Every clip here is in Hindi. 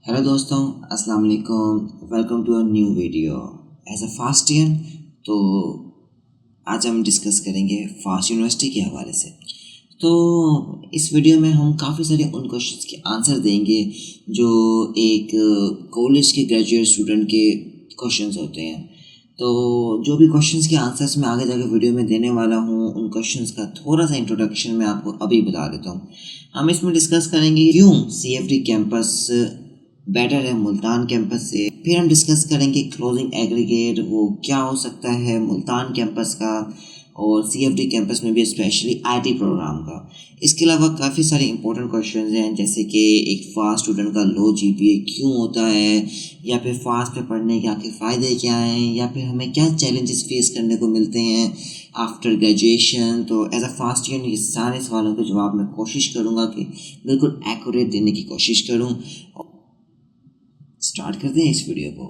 हेलो दोस्तों, अस्सलाम वालेकुम। Welcome to a new video. As a first year तो आज हम डिस्कस करेंगे फास्ट यूनिवर्सिटी के हवाले से। तो इस वीडियो में हम काफ़ी सारे उन क्वेश्चंस के आंसर देंगे जो एक कॉलेज के ग्रेजुएट स्टूडेंट के क्वेश्चंस होते हैं। तो जो भी क्वेश्चंस के आंसर्स मैं आगे जाकर वीडियो में देने वाला हूँ, उन क्वेश्चंस का थोड़ा सा इंट्रोडक्शन मैं आपको अभी बता देता हूँ। हम इसमें डिस्कस करेंगे क्यों CFD कैंपस बेटर है मुल्तान कैंपस से। फिर हम डिस्कस करेंगे क्लोजिंग एग्रीगेट वो क्या हो सकता है मुल्तान कैंपस का और CFD कैंपस में भी स्पेशली IT प्रोग्राम का। इसके अलावा काफ़ी सारे इंपॉर्टेंट क्वेश्चंस हैं, जैसे कि एक फास्ट स्टूडेंट का लो GPA क्यों होता है, या फिर फास्ट पे पढ़ने के आपके फ़ायदे क्या हैं, या फिर हमें क्या चैलेंजेस फेस करने को मिलते हैं आफ्टर ग्रेजुएशन। तो एज अ फास्ट ईयर ये सारे सवालों के जवाब मैं कोशिश करूँगा कि बिल्कुल एक्यूरेट देने की कोशिश करूँ। स्टार्ट करते हैं इस वीडियो को।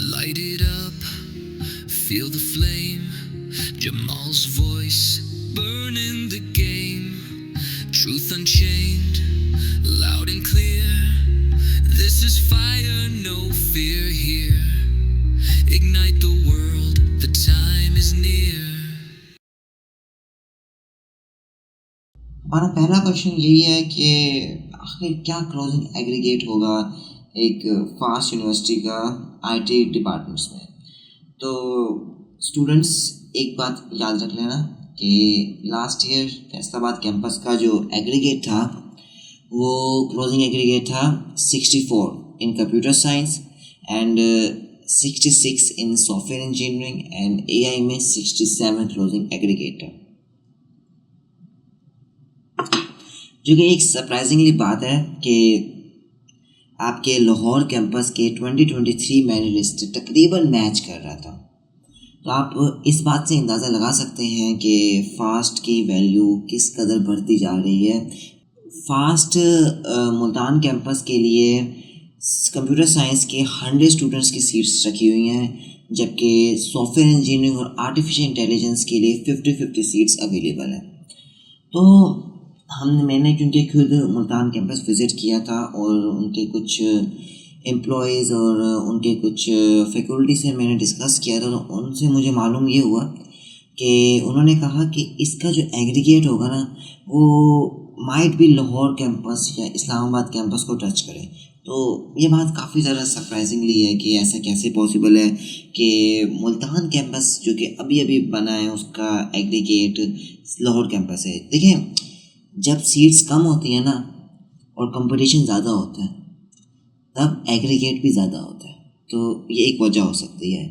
Light it up, feel the flame. Jamal's voice, burning the game. Truth unchained, loud and clear. This is fire, no fear here. Ignite the world, the time is near. हमारा पहला क्वेश्चन यही है कि आखिर क्या क्लोजिंग एग्रीगेट होगा एक फास्ट यूनिवर्सिटी का IT डिपार्टमेंट्स में। तो स्टूडेंट्स एक बात याद रख लेना कि लास्ट ईयर फैसलाबाद कैंपस का जो एग्रीगेट था वो क्लोजिंग एग्रीगेट था 64 इन computer science and 66 in software engineering and AI में 67 क्लोजिंग एग्रीगेट था, जो कि एक सरप्राइजिंगली बात है कि आपके लाहौर कैंपस के 2023 मेरिट लिस्ट तकरीबन मैच कर रहा था। तो आप इस बात से अंदाज़ा लगा सकते हैं कि फ़ास्ट की वैल्यू किस कदर बढ़ती जा रही है। फ़ास्ट मुल्तान कैंपस के लिए कंप्यूटर साइंस के 100 स्टूडेंट्स की सीट्स रखी हुई हैं, जबकि सॉफ्टवेयर इंजीनियरिंग और आर्टिफिशियल इंटेलिजेंस के लिए 50-50 सीट्स अवेलेबल हैं। तो मैंने क्योंकि खुद मुल्तान कैंपस विज़िट किया था और उनके कुछ एम्प्लॉयज़ और उनके कुछ फैकल्टी से मैंने डिस्कस किया था, तो उनसे मुझे मालूम ये हुआ कि उन्होंने कहा कि इसका जो एग्रीगेट होगा ना वो माइट भी लाहौर कैंपस या इस्लामाबाद कैंपस को टच करे। तो ये बात काफ़ी ज़्यादा सरप्राइजिंगली है कि ऐसा कैसे पॉसिबल है कि मुल्तान कैंपस जो कि अभी अभी बना है उसका एग्रीगेट लाहौर कैंपस है। देखिए, जब सीट्स कम होती हैं ना और कंपटीशन ज़्यादा होता है तब एग्रीगेट भी ज़्यादा होता है, तो ये एक वजह हो सकती है।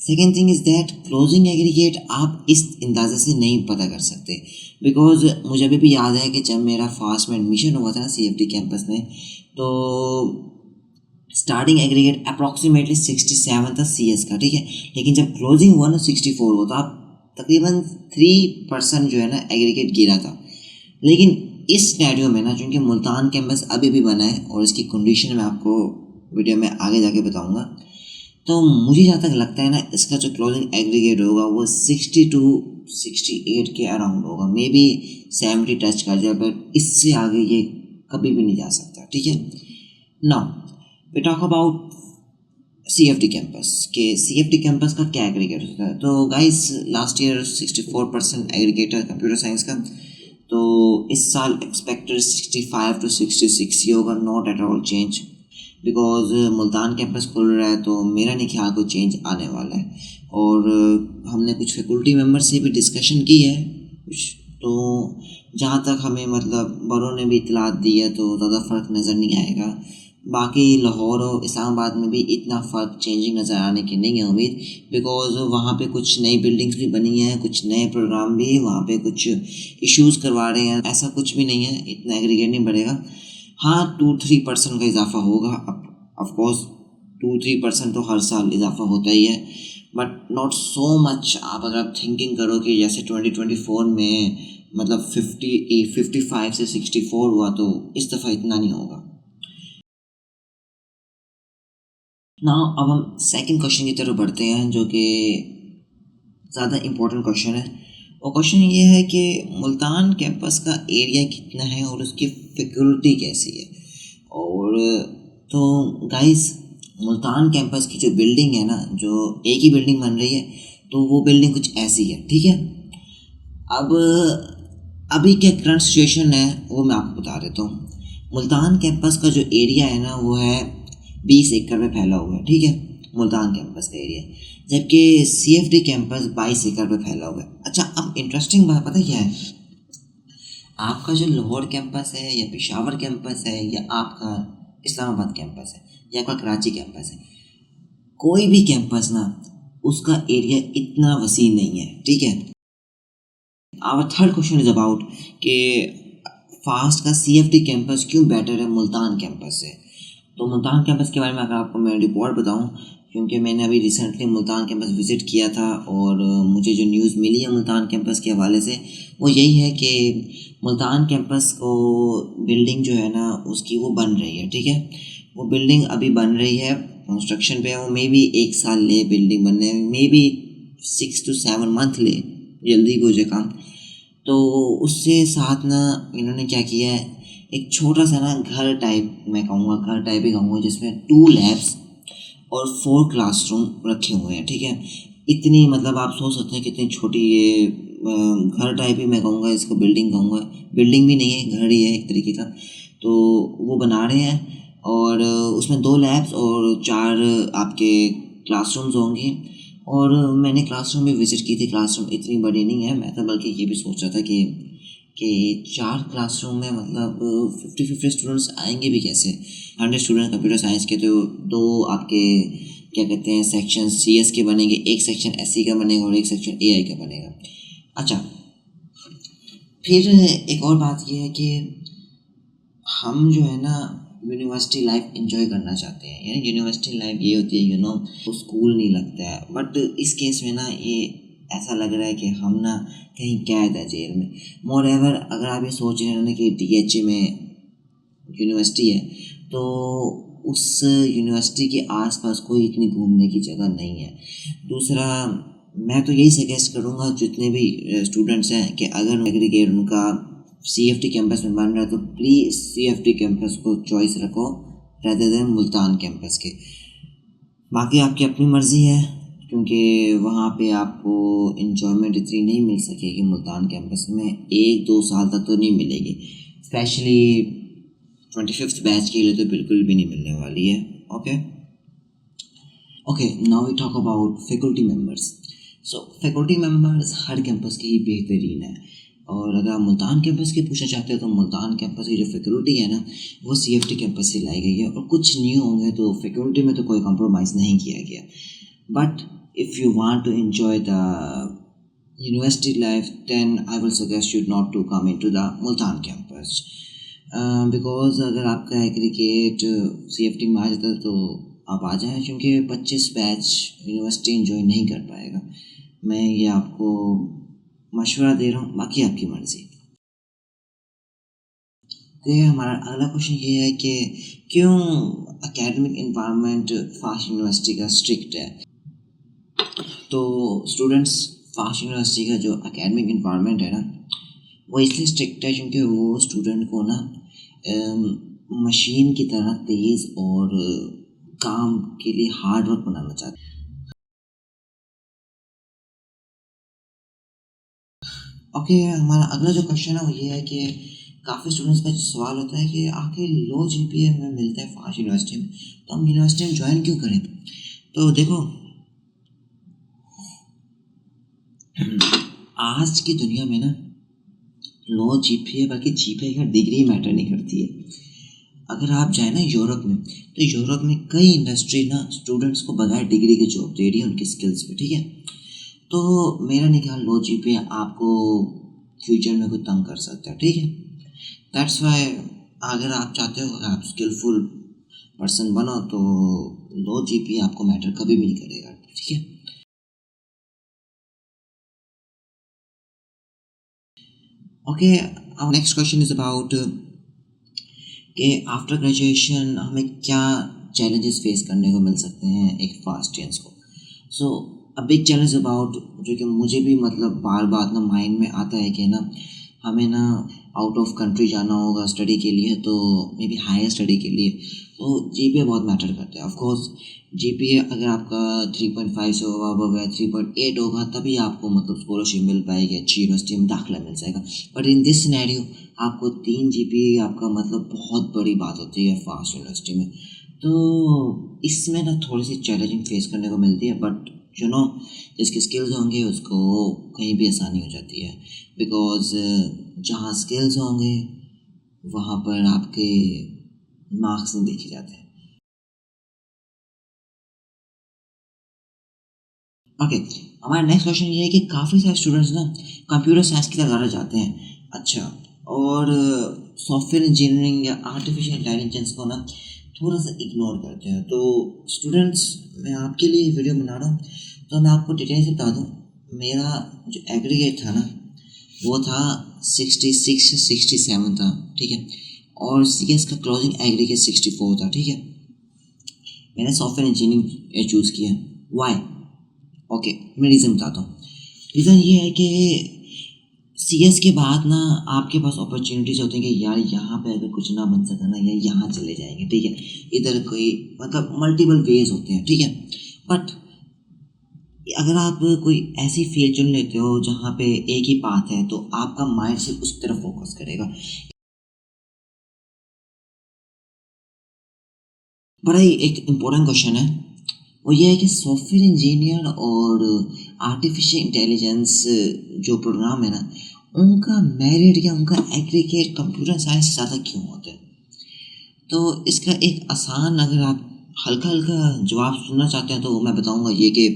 Second thing is that closing aggregate आप इस अंदाज़े से नहीं पता कर सकते, बिकॉज मुझे अभी भी याद है कि जब मेरा फास्ट में एडमिशन हुआ था ना CFD कैंपस में, तो स्टार्टिंग एग्रीगेट अप्रॉक्सीमेटली 67 था CS का, ठीक है। लेकिन जब क्लोजिंग हुआ ना 64 हुआ, तो आप तकरीबन 3% जो है ना एग्रीगेट गिरा था। लेकिन इस सिनेरियो में ना, चूँकि मुल्तान कैंपस अभी भी बना है और इसकी कंडीशन मैं आपको वीडियो में आगे जाके बताऊंगा, तो मुझे जहाँ तक लगता है ना इसका जो क्लोजिंग एग्रीगेट होगा वो 60 to 68 के अराउंड होगा, मे बी 70 टच कर जाए, बट इससे आगे ये कभी भी नहीं जा सकता, ठीक है। Now we talk about CFD campus के CFD कैंपस का क्या एग्रीगेट होता है। तो गाइस, लास्ट ईयर 64% एग्रीगेट है कंप्यूटर साइंस का, तो इस साल एक्सपेक्टेड 65 to 66 ही होगा, not at all change, because Multan campus खुल रहा है, तो मेरा नहीं ख्याल कोई चेंज आने वाला है। और हमने कुछ फैकल्टी मेम्बर से भी डिस्कशन की है कुछ, तो जहाँ तक हमें मतलब बड़ों ने भी इतलात दी है, तो ज़्यादा फ़र्क नज़र नहीं आएगा। बाकी लाहौर और इस्लामाबाद में भी इतना फ़र्क चेंजिंग नज़र आने की नहीं है उम्मीद, बिकॉज़ वहाँ पे कुछ नई बिल्डिंग्स भी बनी हैं, कुछ नए प्रोग्राम भी वहाँ पे कुछ इश्यूज़ करवा रहे हैं। ऐसा कुछ भी नहीं है, इतना एग्रीगेट नहीं बढ़ेगा। हाँ, 2-3% का इजाफा होगा। ऑफकोर्स 2-3% तो हर साल इजाफा होता ही है, बट नॉट सो मच। आप अगर आप थिंकिंग करो कि जैसे 2024 में मतलब 55 से 64 हुआ, तो इस दफ़ा इतना नहीं होगा ना। अब हम सेकंड क्वेश्चन की तरफ बढ़ते हैं, जो कि ज़्यादा इम्पोर्टेंट क्वेश्चन है, और क्वेश्चन ये है कि मुल्तान कैंपस का एरिया कितना है और उसकी फैकल्टी कैसी है। और तो गाइस, मुल्तान कैंपस की जो बिल्डिंग है ना, जो एक ही बिल्डिंग बन रही है, तो वो बिल्डिंग कुछ ऐसी है, ठीक है। अब अभी क्या करंट सिचुएशन है वो मैं आपको बता देता हूँ। मुल्तान कैंपस का जो एरिया है ना वो है 20 एकड़ में फैला हुआ है, ठीक है, मुल्तान कैंपस का एरिया। जबकि CFD कैंपस 22 एकड़ पे फैला हुआ है। अच्छा, अब इंटरेस्टिंग बात पता क्या है, आपका जो लाहौर कैंपस है या पेशावर कैंपस है या आपका इस्लामाबाद कैंपस है या आपका कराची कैंपस है, कोई भी कैंपस ना उसका एरिया इतना वसी नहीं है, ठीक है। Our third question is about कि फास्ट का CFD कैंपस क्यों बेटर है मुल्तान कैंपस से। तो मुल्तान कैंपस के बारे में अगर आपको मैं रिपोर्ट बताऊं, क्योंकि मैंने अभी रिसेंटली मुल्तान कैंपस विज़िट किया था और मुझे जो न्यूज़ मिली है मुल्तान कैंपस के हवाले से वो यही है कि मुल्तान कैंपस को बिल्डिंग जो है ना उसकी वो बन रही है, ठीक है। वो बिल्डिंग अभी बन रही है, कंस्ट्रक्शन पे है। वो मे बी 1 साल ले बिल्डिंग बनने में, मे बी 6 to 7 मंथ ले, जल्दी हो जाए काम। तो उससे साथ ना इन्होंने क्या किया है, एक छोटा सा ना घर टाइप, मैं कहूँगा घर टाइप ही कहूँगा, जिसमें 2 लैब्स और 4 क्लासरूम रखे हुए हैं, ठीक है। इतनी मतलब आप सोच सकते हैं कितनी छोटी ये घर टाइप ही मैं कहूँगा इसको, बिल्डिंग कहूँगा, बिल्डिंग भी नहीं है, घर ही है एक तरीके का। तो वो बना रहे हैं और उसमें 2 लैब्स और 4 आपके क्लासरूम्स होंगे। और मैंने क्लासरूम भी विज़िट की थी। क्लासरूम इतनी बड़ी नहीं है, मैं तो बल्कि ये भी सोच रहा था कि 4 क्लासरूम में मतलब 50-50 स्टूडेंट्स आएंगे भी कैसे। 100 स्टूडेंट कंप्यूटर साइंस के, तो 2 आपके क्या कहते हैं सेक्शन CS के बनेंगे, एक सेक्शन SE का बनेगा और एक सेक्शन AI का बनेगा। अच्छा, फिर एक और बात ये है कि हम जो है ना यूनिवर्सिटी लाइफ एंजॉय करना चाहते हैं। यानी यूनिवर्सिटी लाइफ ये होती है तो स्कूल नहीं लगता है, बट इस केस में ना ये ऐसा लग रहा है कि हम ना कहीं कैद है जेल में। मोर एवर अगर आप ये सोच रहे हैं ना कि DHA में यूनिवर्सिटी है, तो उस यूनिवर्सिटी के आसपास कोई इतनी घूमने की जगह नहीं है। दूसरा, मैं तो यही सजेस्ट करूँगा जितने भी स्टूडेंट्स हैं कि अगर एग्रीगेट उनका CFD कैंपस में बन रहा है तो प्लीज़ CFD कैंपस को चॉइस रखो रेदर देन मुल्तान कैंपस के। बाकी आपकी अपनी मर्ज़ी है, क्योंकि वहाँ पे आपको इन्जॉयमेंट इतनी नहीं मिल सकेगी मुल्तान कैंपस में, 1-2 साल तक तो नहीं मिलेगी। स्पेशली 25th बैच के लिए तो बिल्कुल भी नहीं मिलने वाली है। Okay, now we talk about faculty members. So faculty members हर कैंपस की ही बेहतरीन है। और अगर आप मुल्तान कैंपस की पूछना चाहते हो तो मुल्तान कैंपस की जो फैकल्टी है ना वो CFD कैंपस से लाई गई है। और कुछ न्यू होंगे तो फैकल्टी में तो कोई कॉम्प्रोमाइज़ नहीं किया गया। But if you want to enjoy the university life then I will suggest you not to come into the Multan campus, because अगर आपका एग्रीगेट CFD में आ जाता है तो आप आ जाएँ, क्योंकि 25 बैच यूनिवर्सिटी एंजॉय नहीं कर पाएगा। मैं ये आपको मशवरा दे रहा हूँ, बाकी आपकी मर्ज़ी। तो हमारा अगला क्वेश्चन ये है कि क्यों एकेडमिक इन्वायरमेंट फास्ट यूनिवर्सिटी का स्ट्रिक्ट है। तो स्टूडेंट्स, फास्ट यूनिवर्सिटी का जो एकेडमिक इन्वायरमेंट है ना वो इसलिए स्ट्रिक्ट है क्योंकि वो स्टूडेंट को ना मशीन की तरह तेज़ और काम के लिए हार्ड वर्क बनाना चाहते हैं। ओके, हमारा अगला जो क्वेश्चन है वो ये है कि काफ़ी स्टूडेंट्स का सवाल होता है कि आखिर लो GPA हमें मिलता है फास्ट यूनिवर्सिटी में, तो हम यूनिवर्सिटी में ज्वाइन क्यों करें। तो देखो, आज की दुनिया में ना लो GPA बल्कि GPA का डिग्री मैटर नहीं करती है। अगर आप जाए ना यूरोप में, तो यूरोप में कई इंडस्ट्री ना स्टूडेंट्स को बगैर डिग्री के जॉब दे रही है उनकी स्किल्स पे, ठीक है। तो मेरा नहीं ख्याल लो GPA आपको फ्यूचर में कोई तंग कर सकता है, ठीक है। दैट्स वाई अगर आप चाहते हो अगर आप स्किलफुल पर्सन बनो तो लो GPA आपको मैटर कभी भी नहीं करेगा, ठीक है। Okay, our next question is about कि आफ्टर ग्रेजुएशन हमें क्या चैलेंजेस फेस करने को मिल सकते हैं एक फास्ट ईयर्स को। सो अ बिग चैलेंज अबाउट, जो कि मुझे भी मतलब बार बार ना माइंड में आता है कि ना हमें ना आउट ऑफ कंट्री जाना होगा स्टडी के लिए, तो मे बी हायर स्टडी के लिए, तो जीपीए बहुत मैटर करता है। ऑफ कोर्स जीपीए अगर आपका 3.5 से अबव है, 3.8 होगा, तभी आपको मतलब स्कॉलरशिप मिल पाएगी, अच्छी यूनिवर्सिटी में दाखिला मिल जाएगा। बट इन दिस सिनेरियो आपको 3 जीपीए आपका मतलब बहुत बड़ी बात होती है फास्ट यूनिवर्सिटी में। तो इसमें ना थोड़ी सी चैलेंजिंग फेस करने को मिलती है, बट जिसके स्किल्स होंगे उसको कहीं भी आसानी हो जाती है, बिकॉज जहाँ स्किल्स होंगे वहाँ पर आपके मार्क्स नहीं देखे जाते हैं। ओके, हमारा नेक्स्ट क्वेश्चन ये है कि काफ़ी सारे स्टूडेंट्स ना कंप्यूटर साइंस की तरफ जाते हैं, अच्छा, और सॉफ्टवेयर इंजीनियरिंग या आर्टिफिशियल इंटेलिजेंस को ना थोड़ा सा इग्नोर करते हैं। तो स्टूडेंट्स, मैं आपके लिए वीडियो बना रहा हूँ, तो मैं आपको डिटेल से बता दूँ, मेरा जो एग्रीगेट था ना वो था 66 से 67 था, ठीक है, और सीएस का क्लोजिंग एग्रीगेट 64 था, ठीक है। मैंने सॉफ्टवेयर इंजीनियरिंग चूज़ किया, वाई? ओके, मैं रीज़न बताता हूँ। रीज़न ये है कि सीएस के बाद ना आपके पास अपॉर्चुनिटीज़ होती हैं कि यार यहाँ पे अगर कुछ ना बन सका ना, या यहाँ चले जाएंगे, ठीक है, इधर कोई मतलब मल्टीपल वेज होते हैं, ठीक है। बट अगर आप कोई ऐसी फील्ड चुन लेते हो जहाँ पे एक ही पाथ है, तो आपका माइंड सिर्फ उस तरफ फोकस करेगा। बड़ा ही एक इम्पोर्टेंट क्वेश्चन है, वो ये है कि सॉफ्टवेयर इंजीनियर और आर्टिफिशियल इंटेलिजेंस जो प्रोग्राम है ना, उनका मेरिट या उनका एग्रीगेट कंप्यूटर साइंस से ज़्यादा क्यों होता है? तो इसका एक आसान, अगर आप हल्का हल्का जवाब सुनना चाहते हैं, तो मैं बताऊंगा ये कि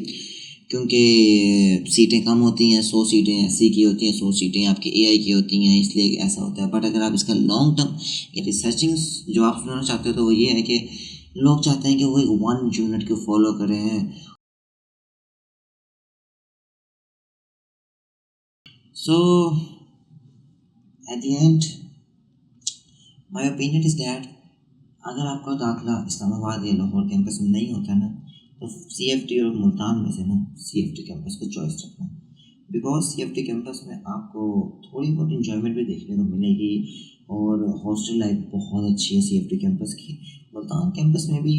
क्योंकि सीटें कम होती हैं, 100 सीटें एससी की होती हैं, 100 सीटें आपकी एआई की होती हैं, इसलिए ऐसा होता है। बट अगर आप इसका लॉन्ग टर्म या रिसर्चिंग जवाब सुनना चाहते हो, तो वो ये है कि लोग चाहते हैं कि वो एक वन यूनिट को फॉलो करें। So at the end my opinion is that अगर आपका दाखिला इस्लामाबाद या लाहौर कैंपस में नहीं होता ना, तो सीएफटी और मुल्तान में से ना सीएफटी कैंपस को चॉइस रखना, बिकॉज सीएफटी कैंपस में आपको थोड़ी बहुत इंजॉयमेंट भी देखने को मिलेगी, और हॉस्टल लाइफ बहुत अच्छी है सीएफटी कैंपस की। मुल्तान कैंपस में भी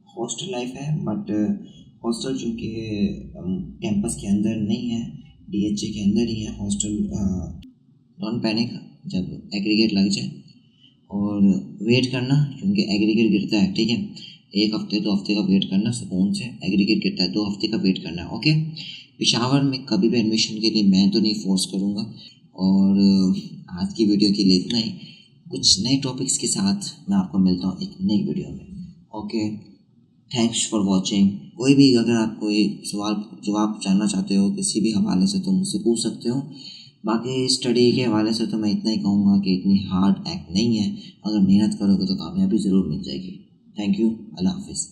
हॉस्टल लाइफ है, बट हॉस्टल चूँकि कैंपस के अंदर नहीं है, डीएचए के अंदर ही है हॉस्टल। डोंट पैनिक जब एग्रीगेट लग जाए, और वेट करना, क्योंकि एग्रीगेट गिरता है, ठीक है, 1 हफ्ते 2 हफ्ते का वेट करना सुकून से। एग्रीगेट गिरता है 2 हफ्ते का वेट करना है, ओके। पेशावर में कभी भी एडमिशन के लिए मैं तो नहीं फोर्स करूँगा। और आज की वीडियो के लिए इतना ही। कुछ नए टॉपिक्स के साथ मैं आपको मिलता हूँ एक नई वीडियो में, ओके। Thanks for watching. कोई भी अगर आप कोई सवाल जवाब जानना चाहते हो किसी भी हवाले से, तो मुझसे पूछ सकते हो। बाकी स्टडी के हवाले से तो मैं इतना ही कहूँगा कि इतनी हार्ड एक्ट नहीं है, अगर मेहनत करोगे तो कामयाबी ज़रूर मिल जाएगी। थैंक यू, अल्लाह हाफिज़।